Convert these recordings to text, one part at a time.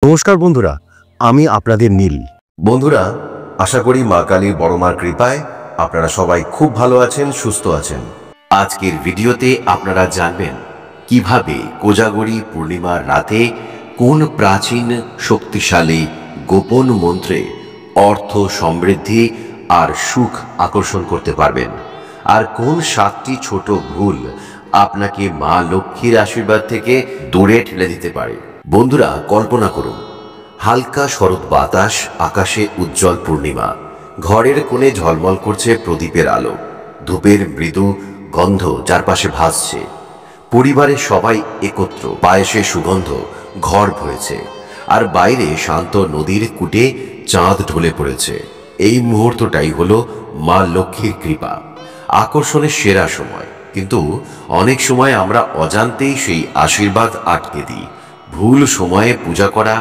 নমস্কার বন্ধুরা, আমি আপনাদের নীল। বন্ধুরা, আশা করি মা কালীর বড় মার কৃপায় আপনারা সবাই খুব ভালো আছেন, সুস্থ আছেন। আজকের ভিডিওতে আপনারা জানবেন কিভাবে কোজাগরী পূর্ণিমার রাতে কোন প্রাচীন শক্তিশালী গোপন মন্ত্রে অর্থ, সমৃদ্ধি আর সুখ আকর্ষণ করতে পারবেন, আর কোন 7টি ছোট ভুল আপনাকে মা লক্ষ্মীর আশীর্বাদ থেকে দূরে ঠেলে দিতে পারে। বন্ধুরা, কল্পনা করুন, হালকা শরৎ বাতাস, আকাশে উজ্জ্বল পূর্ণিমা, ঘরের কোণে ঝলমল করছে প্রদীপের আলো, ধূপের মৃদু গন্ধ চারপাশে ভাসছে, পরিবারের সবাই একত্র, পায়েসের সুগন্ধ ঘর ভরেছে, আর বাইরে শান্ত নদীর কূটে চাঁদ ঢলে পড়েছে। এই মুহূর্তটাই হলো মা লক্ষ্মীর কৃপা, আকর্ষণের সেরা সময়। কিন্তু অনেক সময় আমরা অজান্তেই সেই আশীর্বাদ আটকে দিই। ভুল সময়ে পূজা করা,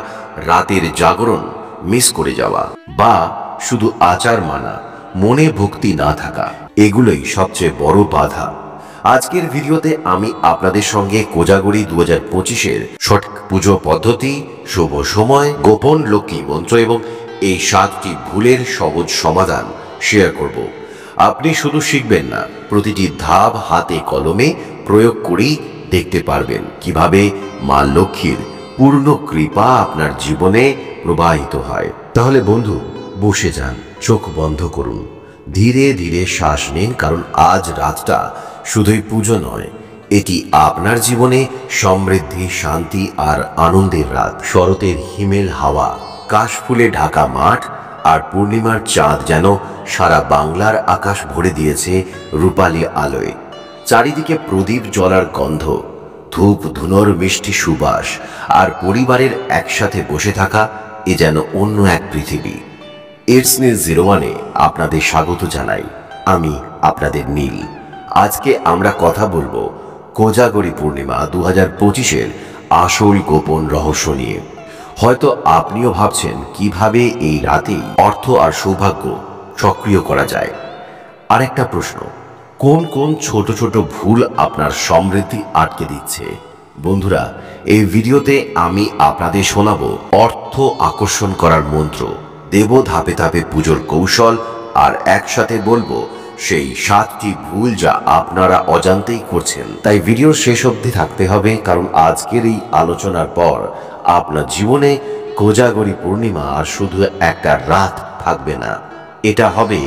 রাতের জাগরণ মিস করে যাওয়া, বা শুধু আচার মানা, মনে ভক্তি না থাকা, এগুলোই সবচেয়ে বড় বাধা। আজকের ভিডিওতে আমি আপনাদের সঙ্গে কোজাগরী 2025-এর সঠিক পুজো পদ্ধতি, শুভ সময়, গোপন লক্ষ্মী মন্ত্র এবং এই 7টি ভুলের সহজ সমাধান শেয়ার করব। আপনি শুধু শিখবেন না, প্রতিটি ধাপ হাতে কলমে প্রয়োগ করেই দেখতে পারবেন কিভাবে মা লক্ষ্মীর পূর্ণ কৃপা আপনার জীবনে প্রবাহিত হয়। তাহলে বন্ধু, বসে যান, চোখ বন্ধ করুন, ধীরে ধীরে শ্বাস নিন, কারণ আজ রাতটা শুধুই পুজো নয়, এটি আপনার জীবনে সমৃদ্ধি, শান্তি আর আনন্দের রাত। শরতের হিমেল হাওয়া, কাশফুলে ঢাকা মাঠ আর পূর্ণিমার চাঁদ যেন সারা বাংলার আকাশ ভরে দিয়েছে রূপালী আলোয়। চারিদিকে প্রদীপ জ্বলার গন্ধ, ধূপ ধুনোর মিষ্টি সুবাস, আর পরিবারের একসাথে বসে থাকা, এ যেন অন্য এক পৃথিবী। ইটস নীল 01-এ আপনাদের স্বাগত জানাই। আমি আপনাদের নীল। আজকে আমরা কথা বলবো কোজাগরী পূর্ণিমা 2025-এর আসল গোপন রহস্য নিয়ে। হয়তো আপনিও ভাবছেন কিভাবে এই রাতেই অর্থ আর সৌভাগ্য সক্রিয় করা যায়। আরেকটা প্রশ্ন, কোন কোন ছোট ছোট ভুল আপনার সমৃদ্ধি আটকে দিচ্ছে? বন্ধুরা, এই ভিডিওতে আমি আপনাদের শোনাবো অর্থ আকর্ষণ করার মন্ত্র, দেব ধাপে ধাপে পুজোর কৌশল, আর একসাথে বলবো সেই 7টি ভুল যা আপনারা অজান্তেই করছেন। তাই ভিডিওর শেষ অবধি থাকতে হবে, কারণ আজকের এই আলোচনার পর আপনার জীবনে কোজাগরী পূর্ণিমা আর শুধু একটা রাত থাকবে না, এটা হবে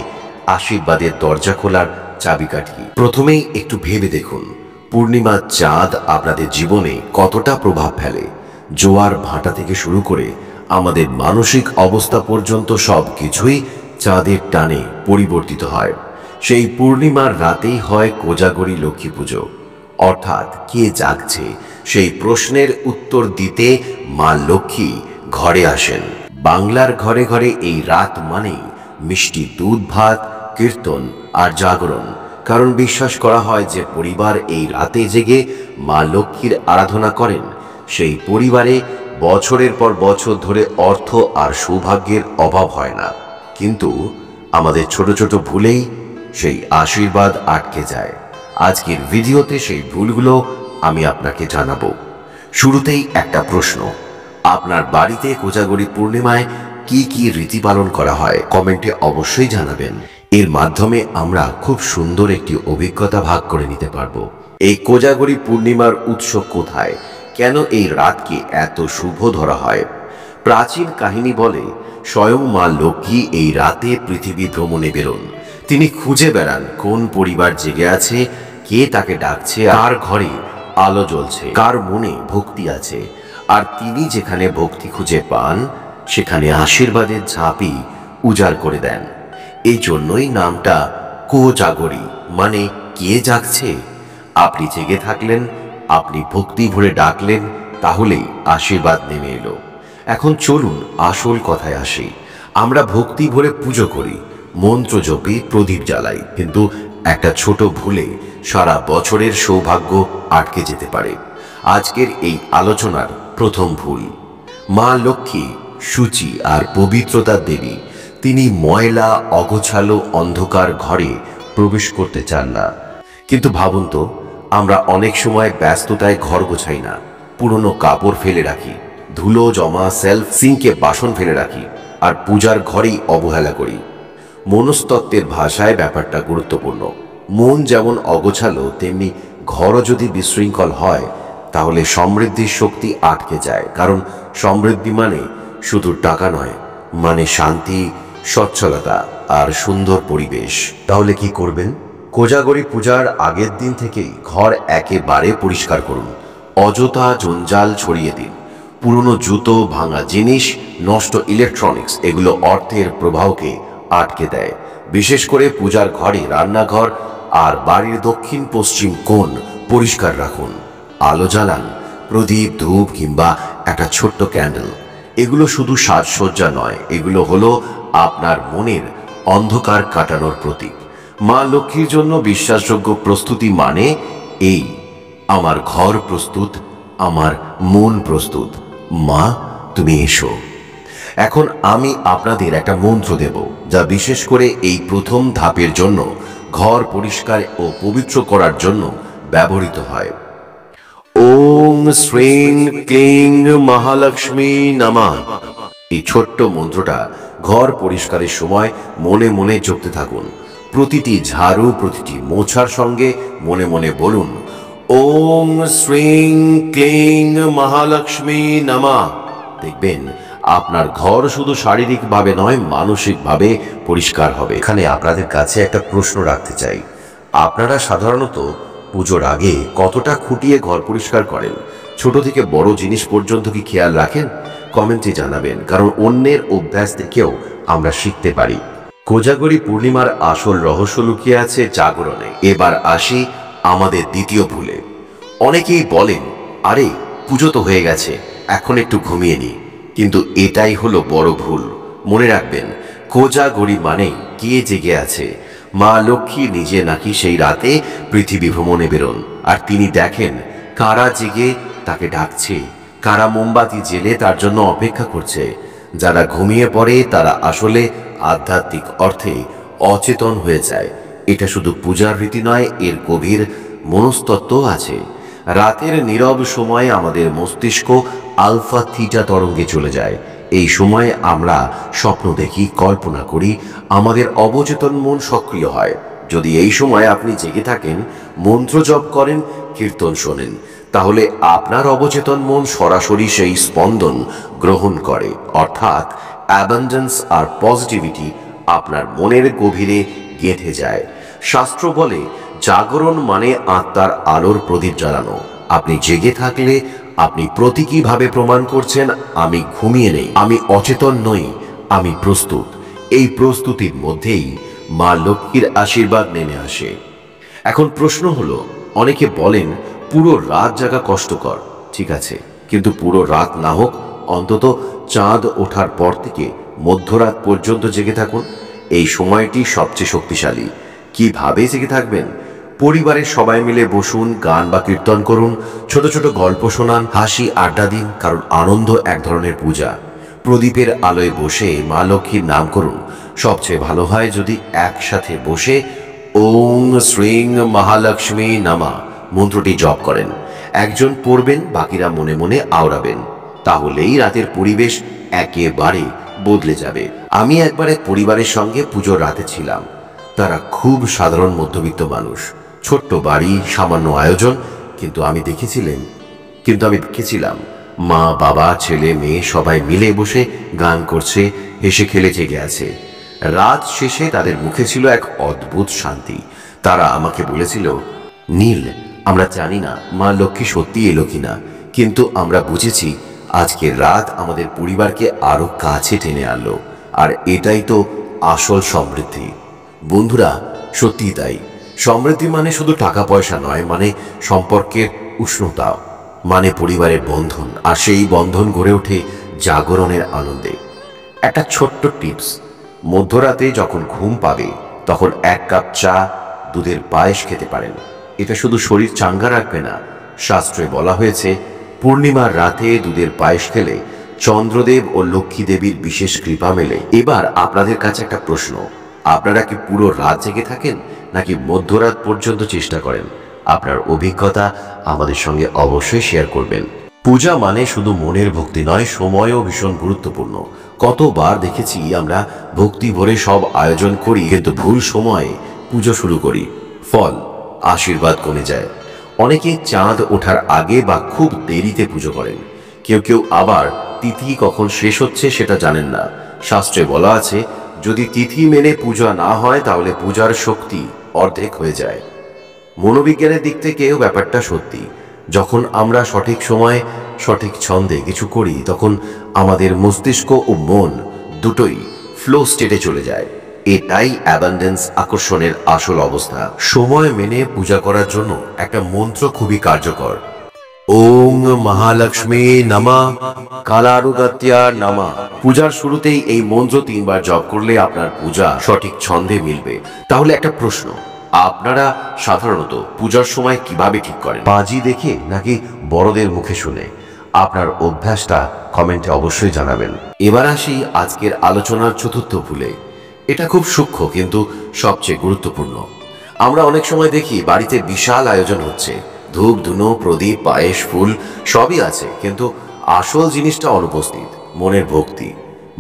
আশীর্বাদের দরজা খোলার চাবিকাঠি। প্রথমেই একটু ভেবে দেখুন, পূর্ণিমার চাঁদ আপনাদের জীবনে কতটা প্রভাব ফেলে। জোয়ার ভাটা থেকে শুরু করে আমাদের মানসিক অবস্থা পর্যন্ত সব কিছুই চাঁদের টানে পরিবর্তিত হয়। সেই পূর্ণিমার রাতেই হয় কোজাগরী লক্ষ্মী পুজো, অর্থাৎ কে জাগছে সেই প্রশ্নের উত্তর দিতে মা লক্ষ্মী ঘরে আসেন। বাংলার ঘরে ঘরে এই রাত মানেই মিষ্টি দুধ ভাত, কীর্তন আর জাগরণ, কারণ বিশ্বাস করা হয় যে পরিবার এই রাতে জেগে মা লক্ষ্মীর আরাধনা করেন, সেই পরিবারে বছরের পর বছর ধরে অর্থ আর সৌভাগ্যের অভাব হয় না। কিন্তু আমাদের ছোট ছোট ভুলেই সেই আশীর্বাদ আটকে যায়। আজকের ভিডিওতে সেই ভুলগুলো আমি আপনাকে জানাবো। শুরুতেই একটা প্রশ্ন, আপনার বাড়িতে কোজাগরী পূর্ণিমায় কি কি রীতি পালন করা হয়? কমেন্টে অবশ্যই জানাবেন। এর মাধ্যমে আমরা খুব সুন্দর একটি অভিজ্ঞতা ভাগ করে নিতে পারবো। এই কোজাগরী পূর্ণিমার উৎস কোথায়? কেন এই রাতকে এত শুভ ধরা হয়? প্রাচীন কাহিনী বলে, স্বয়ং মা লক্ষ্মী এই রাতে পৃথিবী ভ্রমণে বেরোন। তিনি খুঁজে বেড়ান কোন পরিবার জেগে আছে, কে তাকে ডাকছে, কার ঘরে আলো জ্বলছে, কার মনে ভক্তি আছে। আর তিনি যেখানে ভক্তি খুঁজে পান, সেখানে আশীর্বাদের ঝাঁপি উজাড় করে দেন। এই জন্যই নামটা কোজাগরী, মানে কে জাগছে। আপনি জেগে থাকলেন, আপনি ভক্তি ভরে ডাকলেন, তাহলেই আশীর্বাদ নেমে এলো। এখন চলুন আসল কথায় আসি। আমরা ভক্তি ভরে পুজো করি, মন্ত্র জপি, প্রদীপ জ্বালাই, কিন্তু একটা ছোট ভুলে সারা বছরের সৌভাগ্য আটকে যেতে পারে। আজকের এই আলোচনার প্রথম ভুল, মা লক্ষ্মী সূচি আর পবিত্রতার দেবী। তিনি ময়লা, অগোছালো, অন্ধকার ঘরে প্রবেশ করতে চান না। কিন্তু ভাবুন তো, আমরা অনেক সময় ব্যস্ততায় ঘর গোছাই না, পুরনো কাপড় ফেলে রাখি, ধুলো জমা সেলফ সিঙ্কে বাসন ফেলে রাখি আর পূজার ঘরেই অবহেলা করি। মনস্তত্ত্বের ভাষায় ব্যাপারটা গুরুত্বপূর্ণ। মন যেমন অগোছালো, তেমনি ঘরও যদি বিশৃঙ্খল হয় তাহলে সমৃদ্ধির শক্তি আটকে যায়। কারণ সমৃদ্ধি মানে শুধু টাকা নয়, মানে শান্তি, সচ্ছলতা আর সুন্দর পরিবেশ। তাহলে কি করবেন? কোজাগরী পূজার আগের দিন থেকেই ঘর একেবারে পরিষ্কার করুন। অযথা জঞ্জাল ছড়িয়ে দিন। পুরনো জুতো, ভাঙা জিনিস, নষ্ট ইলেকট্রনিক্স এগুলো অর্থের প্রবাহকে আটকে দেয়। বিশেষ করে পূজার ঘরে রান্নাঘর আর বাড়ির দক্ষিণ পশ্চিম কোণ পরিষ্কার রাখুন। আলো জ্বালান, প্রদীপ, ধূপ কিংবা একটা ছোট্ট ক্যান্ডেল। এগুলো শুধু সাজসজ্জা নয়, এগুলো হলো আপনার মনের অন্ধকার কাটানোর প্রতীক। মা লক্ষ্মীর জন্য বিশ্বাসযোগ্য প্রস্তুতি মানে এই: আমার ঘর প্রস্তুত, আমার মন প্রস্তুত, মা তুমি এসো। এখন আমি আপনাদের একটা মন্ত্র দেব, যা বিশেষ করে এই প্রথম ধাপের জন্য, ঘর পরিষ্কার ও পবিত্র করার জন্য ব্যবহৃত হয়। ওম শ্রীং ক্লিং মহালক্ষ্মী নমঃ। এই ছোট্ট মন্ত্রটা ঘর পরিষ্কারের সময় মনে মনে জপতে থাকুন। প্রতিটি ঝাড়ু, প্রতিটি মোছার সঙ্গে মনে মনে বলুন, ওম শ্রীং ক্লিং মহালক্ষ্মী নমঃ। দেখবেন আপনার ঘর শুধু শারীরিকভাবে নয়, মানসিকভাবে পরিষ্কার হবে। এখানে আপনাদের কাছে একটা প্রশ্ন রাখতে চাই। আপনারা সাধারণত পুজোর আগে কতটা খুঁটিয়ে ঘর পরিষ্কার করেন? ছোট থেকে বড় জিনিস পর্যন্ত কি খেয়াল রাখেন? কমেন্টে জানাবেন, কারণ অন্যের অভ্যাস থেকেও আমরা শিখতে পারি। কোজাগরী পূর্ণিমার আসল রহস্য লুকিয়ে আছে জাগরণে। এবার আসি আমাদের দ্বিতীয় ভুলে। অনেকেই বলেন, আরে পুজো তো হয়ে গেছে, এখন একটু ঘুমিয়ে নি। কিন্তু এটাই হলো বড় ভুল। মনে রাখবেন, কোজাগরী মানে কে জেগে আছে। মা লক্ষ্মী নিজে নাকি সেই রাতে পৃথিবী ভ্রমণে বেরোন, আর তিনি দেখেন কারা জেগে তাকে ডাকছে, কারা মোমবাতি জেলে তার জন্য অপেক্ষা করছে। যারা ঘুমিয়ে পড়ে তারা আসলে আধ্যাত্মিক অর্থে অচেতন হয়ে যায়। এটা শুধু পূজার রীতি নয়, এর গভীর মনস্তত্ত্ব আছে। রাতের নীরব সময়ে আমাদের মস্তিষ্ক আলফা থিটা তরঙ্গে চলে যায়। এই সময়ে আমরা স্বপ্ন দেখি, কল্পনা করি, আমাদের অবচেতন মন সক্রিয় হয়। যদি এই সময় আপনি জেগে থাকেন, মন্ত্র জপ করেন, কীর্তন শোনেন, তাহলে আপনার অবচেতন মন সরাসরি সেই স্পন্দন গ্রহণ করে। অর্থাৎ অ্যাবান্ডেন্স আর পজিটিভিটি আপনার মনের গভীরে গেঁথে যায়। শাস্ত্র বলে, জাগরণ মানে আত্মার আলোর প্রদীপ জ্বালানো। আপনি জেগে থাকলে আপনি প্রতীকীভাবে প্রমাণ করছেন, আমি ঘুমিয়ে নেই, আমি অচেতন নই, আমি প্রস্তুত। এই প্রস্তুতির মধ্যেই মা লক্ষ্মীর আশীর্বাদ নেমে আসে। এখন প্রশ্ন হলো, অনেকে বলেন পুরো রাত জাগা কষ্টকর। ঠিক আছে, কিন্তু পুরো রাত না হোক, অন্তত চাঁদ ওঠার পর থেকে মধ্যরাত পর্যন্ত জেগে থাকুন। এই সময়টি সবচেয়ে শক্তিশালী। কিভাবে জেগে থাকবেন? পরিবারের সবাই মিলে বসুন, গান বা কীর্তন করুন, ছোট ছোট গল্প শোনান, হাসি আড্ডা দিন, কারণ আনন্দ এক ধরনের পূজা। প্রদীপের আলোয় বসে মা লক্ষ্মীর নাম করুন। সবচেয়ে ভালো হয় যদি একসাথে বসে ওম শ্রীং মহালক্ষ্মী নমঃ মন্ত্রটি জপ করেন। একজন পড়বেন, বাকিরা মনে মনে আওড়াবেন। তাহলেই রাতের পরিবেশ একেবারে বদলে যাবে। আমি একবারে পরিবারের সঙ্গে পুজোর রাতে ছিলাম। তারা খুব সাধারণ মধ্যবিত্ত মানুষ, ছোট্ট বাড়ি, সামান্য আয়োজন, কিন্তু আমি দেখেছিলাম মা, বাবা, ছেলে, মেয়ে সবাই মিলে বসে গান করছে, হেসে খেলে জেগে আছে। রাত শেষে তাদের মুখে ছিল এক অদ্ভুত শান্তি। তারা আমাকে বলেছিল, নীল, আমরা জানি না মা লক্ষ্মী সত্যি এলো কিনা, কিন্তু আমরা বুঝেছি আজকের রাত আমাদের পরিবারকে আরো কাছে টেনে আনলো। আর এটাই তো আসল সমৃদ্ধি। বন্ধুরা, সত্যিই তাই। সমৃদ্ধি মানে শুধু টাকা পয়সা নয়, মানে সম্পর্কের উষ্ণতা, মানে পরিবারের বন্ধন। আর সেই বন্ধন গড়ে ওঠে জাগরণের আনন্দে। একটা ছোট্ট টিপস: মধ্যরাতে যখন ঘুম পাবে তখন 1 কাপ চা, দুধের পায়েস খেতে পারেন। এটা শুধু শরীর চাঙ্গা রাখবে না, শাস্ত্রে বলা হয়েছে পূর্ণিমার রাতে দুধের পায়েস খেলে চন্দ্রদেব ও লক্ষ্মী দেবীর বিশেষ কৃপা মেলে। এবার আপনাদের কাছে একটা প্রশ্ন: আপনারা কি পুরো রাত জেগে থাকেন, নাকি মধ্যরাত পর্যন্ত চেষ্টা করেন? আপনার অভিজ্ঞতা আমাদের সঙ্গে অবশ্যই শেয়ার করবেন। পূজা মানে শুধু মনের ভক্তি নয়, সময়ও ভীষণ গুরুত্বপূর্ণ। কতবার দেখেছি আমরা ভক্তি ভরে সব আয়োজন করি, কিন্তু ভুল সময়ে পুজো শুরু করি, ফল আশীর্বাদ কমে যায়। অনেকে চাঁদ ওঠার আগে বা খুব দেরিতে পুজো করেন। কেউ কেউ আবার তিথি কখন শেষ হচ্ছে সেটা জানেন না। শাস্ত্রে বলা আছে, যদি তিথি মেনে পূজা না হয় তাহলে পূজার শক্তি অর্ধেক হয়ে যায়। মনোবিজ্ঞানের দিক থেকেও ব্যাপারটা সত্যি। যখন আমরা সঠিক সময়ে সঠিক ছন্দে কিছু করি, তখন আমাদের মস্তিষ্ক ও মন দুটোই ফ্লো স্টেটে চলে যায়। এটাই অ্যাবান্ডেন্স আকর্ষণের আসল অবস্থা। সময় মেনে পূজা করার জন্য একটা মন্ত্র খুবই কার্যকর। ওং মহালক্ষ্মী নমা কালারুগাত্যা নমা। পূজার শুরুতেই এই মন্ত্র 3 বার জপ করলে আপনার পূজা সঠিক ছন্দে মিলবে। তাহলে একটা প্রশ্ন, আপনারা সাধারণত পূজার সময় কিভাবে ঠিক করেন? বাজি দেখে নাকি বড়দের মুখে শুনে? আপনার অভ্যাসটা কমেন্টে অবশ্যই জানাবেন। এবার আসি আজকের আলোচনার চতুর্থ ভুলে। এটা খুব সূক্ষ্ম কিন্তু সবচেয়ে গুরুত্বপূর্ণ। আমরা অনেক সময় দেখি বাড়িতে বিশাল আয়োজন হচ্ছে, ধূপ ধুনো প্রদীপ পায়েস ফুল সবই আছে, কিন্তু আসল জিনিসটা অনুপস্থিত, মনের ভক্তি।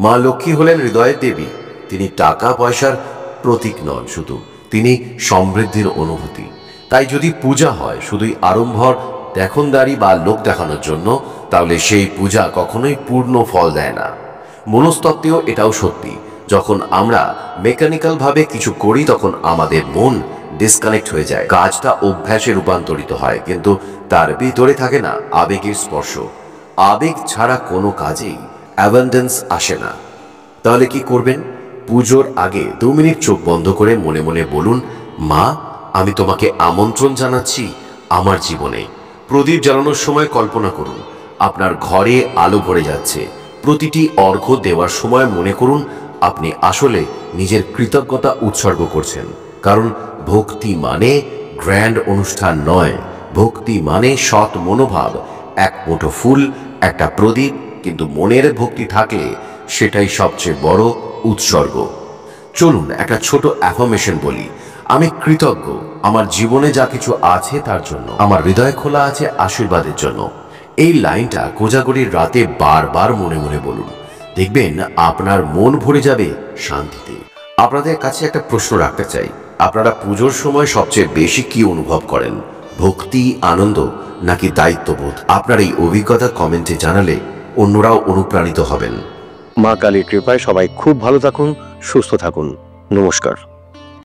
মা লক্ষ্মী হলেন হৃদয়ের দেবী। তিনি টাকা পয়সার প্রতীক নন, শুধু তিনি সমৃদ্ধির অনুভূতি। তাই যদি পূজা হয় শুধুই আড়ম্বর দেখনদারি বা লোক দেখানোর জন্য, তাহলে সেই পূজা কখনোই পূর্ণ ফল দেয় না। মনস্তত্ত্বেও এটাও সত্যি। যখন আমরা মেকানিক্যাল ভাবে কিছু করি তখন আমাদের মন ডিসকানেক্ট হয়ে যায়, কাজটা অভ্যাসে রূপান্তরিত হয়, কিন্তু তার ভিতরে থাকে না আবেগের স্পর্শ। আবেগ ছাড়া কোনো কাজেই অ্যাবান্ডেন্স আসে না। তাহলে কি করবেন? পুজোর আগে 2 মিনিট চোখ বন্ধ করে মনে মনে বলুন, মা, আমি তোমাকে আমন্ত্রণ জানাচ্ছি আমার জীবনে। প্রদীপ জ্বালানোর সময় কল্পনা করুন আপনার ঘরে আলো ভরে যাচ্ছে। প্রতিটি অর্ঘ্য দেওয়ার সময় মনে করুন আপনি আসলে নিজের কৃতজ্ঞতা উৎসর্গ করছেন। কারণ ভক্তি মানে গ্র্যান্ড অনুষ্ঠান নয়, ভক্তি মানে সৎ মনোভাব। এক মুঠো ফুল, একটা প্রদীপ, কিন্তু মনের ভক্তি থাকলে সেটাই সবচেয়ে বড় উৎসর্গ। চলুন একটা ছোট অ্যাফার্মেশন বলি। আমি কৃতজ্ঞ আমার জীবনে যা কিছু আছে তার জন্য। আমার হৃদয় খোলা আছে আশীর্বাদের জন্য। এই লাইনটা কোজাগরীর রাতে বারবার মনে মনে বলুন। দেখবেন আপনার মন ভরে যাবে শান্তিতে। আপনাদের কাছে একটা প্রশ্ন রাখতে চাই, আপনারা পুজোর সময় সবচেয়ে বেশি কি অনুভব করেন? ভক্তি, আনন্দ নাকি দায়িত্ববোধ? আপনার এই অভিজ্ঞতা কমেন্টে জানালে অন্যরাও অনুপ্রাণিত হবেন। মা কালীর কৃপায় সবাই খুব ভালো থাকুন, সুস্থ থাকুন। নমস্কার।